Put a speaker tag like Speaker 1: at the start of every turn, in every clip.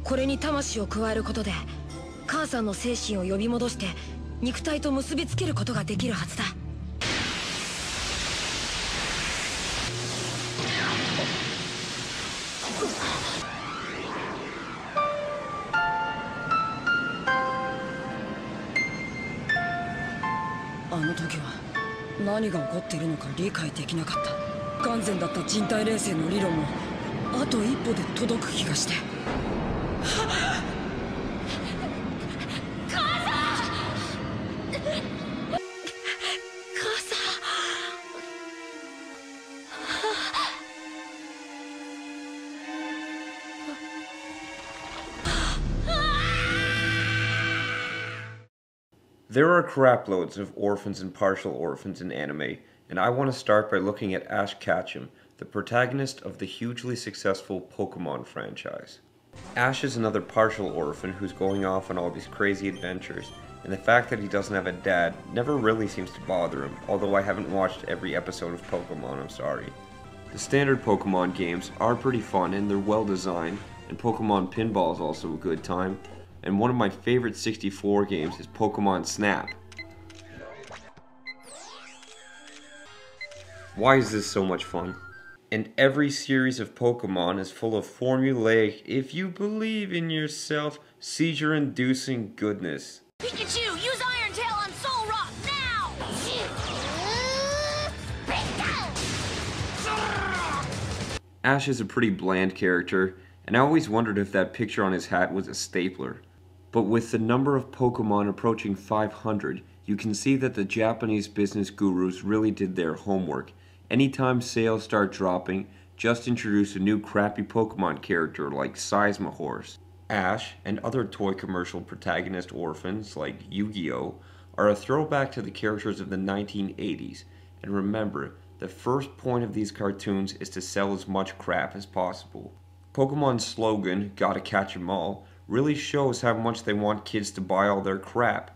Speaker 1: これに魂を加えることで母さんの精神を呼び戻して肉体と結びつけることができるはずだ。あの時は何が起こっているのか理解できなかった。不完全だった人体錬成の理論もあと一歩で届く気がして。
Speaker 2: There are craploads of orphans and partial orphans in anime, and I want to start by looking at Ash Ketchum, the protagonist of the hugely successful Pokemon franchise. Ash is another partial orphan who's going off on all these crazy adventures, and the fact that he doesn't have a dad never really seems to bother him, although I haven't watched every episode of Pokemon, I'm sorry. The standard Pokemon games are pretty fun and they're well designed, and Pokemon Pinball is also a good time. And one of my favorite 64 games is Pokemon Snap. Why is this so much fun? And every series of Pokemon is full of formulaic, if you believe in yourself, seizure-inducing goodness.
Speaker 3: Pikachu, use Iron Tail on Soul Rock now!
Speaker 2: Ash is a pretty bland character, and I always wondered if that picture on his hat was a stapler. But with the number of Pokemon approaching 500, you can see that the Japanese business gurus really did their homework. Anytime sales start dropping, just introduce a new crappy Pokemon character like Seismihorse. Ash and other toy commercial protagonist orphans like Yu-Gi-Oh! Are a throwback to the characters of the 1980s. And remember, the first point of these cartoons is to sell as much crap as possible. Pokemon's slogan, "Gotta catch 'em all," really shows how much they want kids to buy all their crap.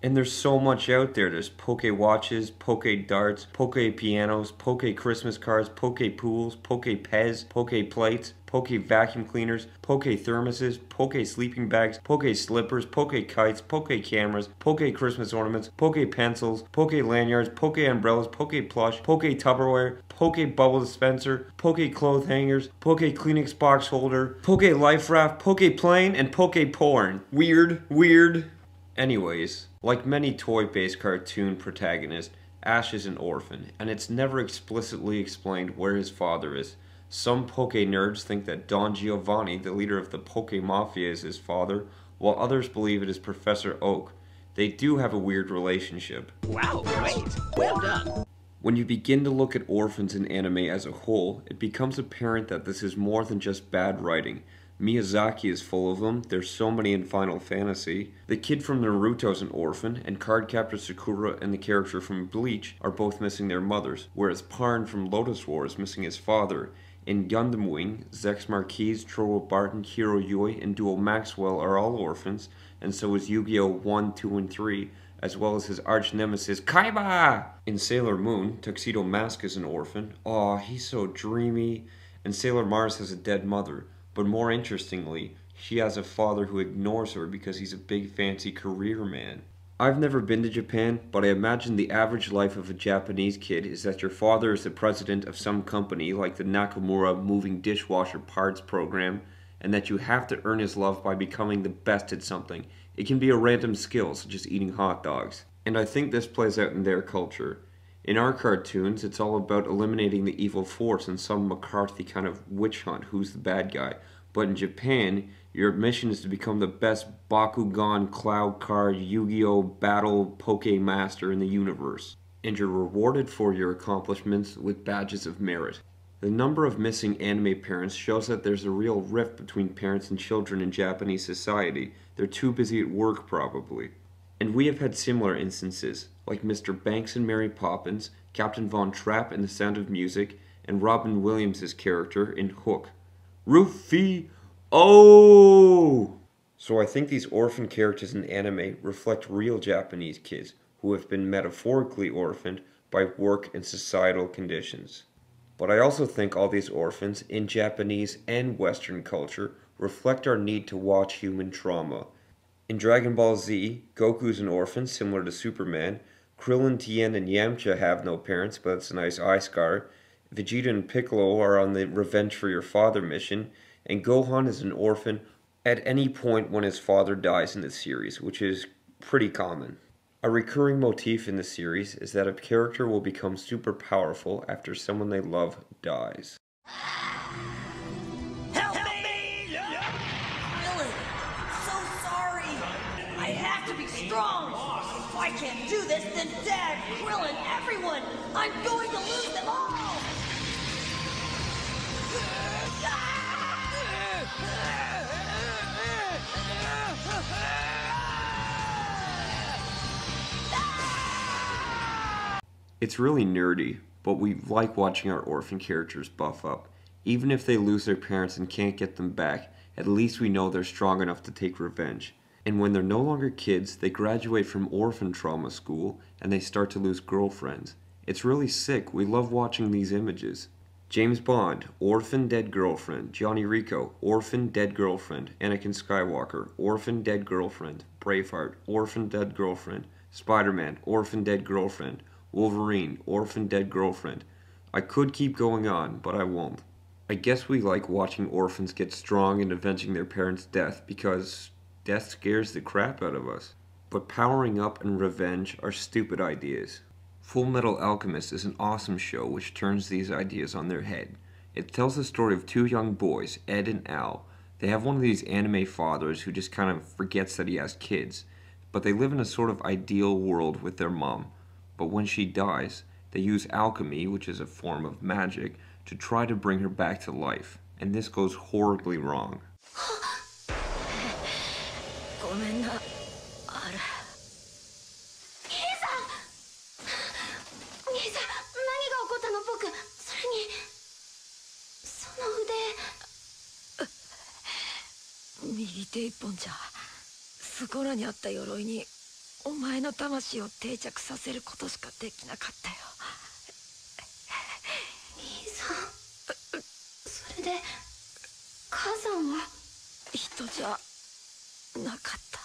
Speaker 2: And there's so much out there. There's Poke Watches, Poke Darts, Poke Pianos, Poke Christmas cards, Poke Pools, Poke Pez, Poke Plates, Poke Vacuum Cleaners, Poke Thermoses, Poke Sleeping Bags, Poke Slippers, Poke Kites, Poke Cameras, Poke Christmas Ornaments, Poke Pencils, Poke Lanyards, Poke Umbrellas, Poke Plush, Poke Tupperware, Poke Bubble Dispenser, Poke Clothes Hangers, Poke Kleenex Box Holder, Poke Life Raft, Poke Plane, and Poke Porn. Weird. Anyways, like many toy-based cartoon protagonists, Ash is an orphan, and it's never explicitly explained where his father is. Some Poke nerds think that Don Giovanni, the leader of the Poke Mafia, is his father, while others believe it is Professor Oak. They do have a weird relationship.
Speaker 4: Wow, great! Well done!
Speaker 2: When you begin to look at orphans in anime as a whole, it becomes apparent that this is more than just bad writing. Miyazaki is full of them, there's so many in Final Fantasy. The kid from Naruto's an orphan, and Cardcaptor Sakura and the character from Bleach are both missing their mothers, whereas Parn from Lotus War is missing his father. In Gundam Wing, Zex Marquise, Trovo Barton, Hiro Yui, and Duo Maxwell are all orphans, and so is Yu-Gi-Oh! 1, 2, and 3, as well as his arch-nemesis Kaiba! In Sailor Moon, Tuxedo Mask is an orphan. Aw, he's so dreamy. And Sailor Mars has a dead mother. But more interestingly, she has a father who ignores her because he's a big fancy career man. I've never been to Japan, but I imagine the average life of a Japanese kid is that your father is the president of some company like the Nakamura Moving Dishwasher Parts program, and that you have to earn his love by becoming the best at something. It can be a random skill, such as eating hot dogs. And I think this plays out in their culture. In our cartoons, it's all about eliminating the evil force in some McCarthy kind of witch hunt, who's the bad guy. But in Japan, your mission is to become the best Bakugan, Cloud Card, Yu-Gi-Oh! Battle Poke Master in the universe. And you're rewarded for your accomplishments with badges of merit. The number of missing anime parents shows that there's a real rift between parents and children in Japanese society. They're too busy at work, probably. And we have had similar instances, like Mr. Banks and Mary Poppins, Captain Von Trapp in The Sound of Music, and Robin Williams' character in Hook. Rufy! Oh! So I think these orphan characters in anime reflect real Japanese kids who have been metaphorically orphaned by work and societal conditions. But I also think all these orphans, in Japanese and Western culture, reflect our need to watch human trauma. In Dragon Ball Z, Goku's an orphan similar to Superman. Krillin, Tien, and Yamcha have no parents, but it's a nice eye scar. Vegeta and Piccolo are on the Revenge for Your Father mission, and Gohan is an orphan at any point when his father dies in the series, which is pretty common. A recurring motif in the series is that a character will become super powerful after someone they love dies.
Speaker 3: Help me! Krillin, so sorry. I have to be strong. If I can't do this, then Dad, Krillin, everyone, I'm going to lose them all.
Speaker 2: It's really nerdy, but we like watching our orphan characters buff up. Even if they lose their parents and can't get them back, at least we know they're strong enough to take revenge. And when they're no longer kids, they graduate from orphan trauma school and they start to lose girlfriends. It's really sick. We love watching these images. James Bond, orphan dead girlfriend. Johnny Rico, orphan dead girlfriend. Anakin Skywalker, orphan dead girlfriend. Braveheart, orphan dead girlfriend. Spider-Man, orphan dead girlfriend. Wolverine, orphan dead girlfriend. I could keep going on, but I won't. I guess we like watching orphans get strong and avenging their parents' death because death scares the crap out of us. But powering up and revenge are stupid ideas. Fullmetal Alchemist is an awesome show which turns these ideas on their head. It tells the story of two young boys, Ed and Al. They have one of these anime fathers who just kind of forgets that he has kids, but they live in a sort of ideal world with their mom. But when she dies, they use alchemy, which is a form of magic, to try to bring her back to life. And this goes horribly wrong.
Speaker 1: ごめんな、あれ。
Speaker 3: 兄さん、何が起こったの？僕、それにその腕。
Speaker 1: 右手一本じゃそこらにあった鎧にお前の魂を定着させることしかできなかったよ。
Speaker 3: 兄さん、それで母さんは
Speaker 1: 人じゃなかった。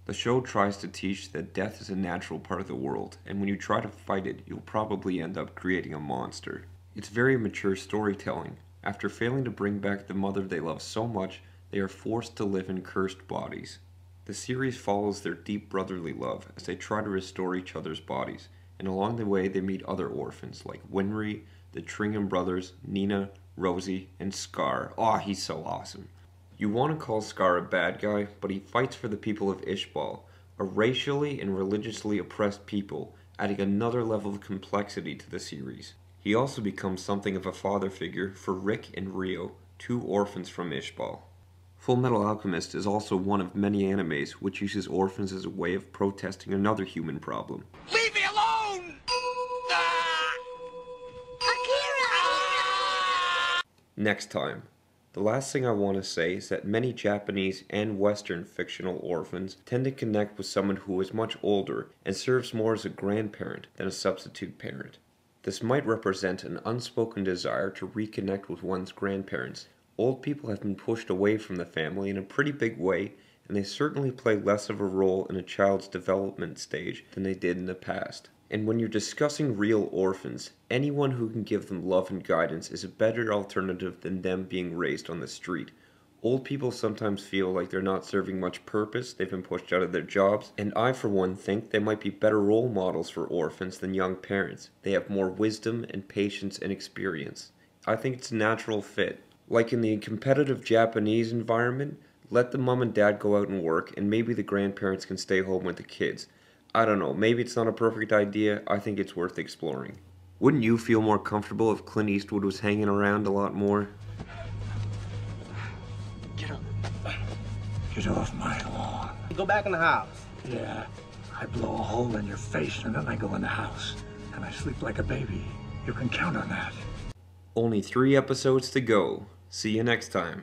Speaker 2: The show tries to teach that death is a natural part of the world, and when you try to fight it, you'll probably end up creating a monster. It's very mature storytelling. After failing to bring back the mother they love so much, they are forced to live in cursed bodies. The series follows their deep brotherly love as they try to restore each other's bodies, and along the way they meet other orphans like Winry, the Tringham brothers, Nina, Rosie, and Scar. Aw, he's so awesome. You want to call Scar a bad guy, but he fights for the people of Ishbal, a racially and religiously oppressed people, adding another level of complexity to the series. He also becomes something of a father figure for Rick and Rio, two orphans from Ishbal. Fullmetal Alchemist is also one of many animes which uses orphans as a way of protesting another human problem.
Speaker 4: Leave me alone!
Speaker 2: Next time. The last thing I want to say is that many Japanese and Western fictional orphans tend to connect with someone who is much older and serves more as a grandparent than a substitute parent. This might represent an unspoken desire to reconnect with one's grandparents. Old people have been pushed away from the family in a pretty big way, and they certainly play less of a role in a child's development stage than they did in the past. And when you're discussing real orphans, anyone who can give them love and guidance is a better alternative than them being raised on the street. Old people sometimes feel like they're not serving much purpose, they've been pushed out of their jobs, and I for one think they might be better role models for orphans than young parents. They have more wisdom and patience and experience. I think it's a natural fit. Like in the competitive Japanese environment, let the mom and dad go out and work, and maybe the grandparents can stay home with the kids. I don't know, maybe it's not a perfect idea, I think it's worth exploring. Wouldn't you feel more comfortable if Clint Eastwood was hanging around a lot more?
Speaker 4: Get up.
Speaker 5: Get off my lawn.
Speaker 4: Go back in the house.
Speaker 5: Yeah, I blow a hole in your face and then I go in the house. And I sleep like a baby. You can count on that.
Speaker 2: Only 3 episodes to go. See you next time.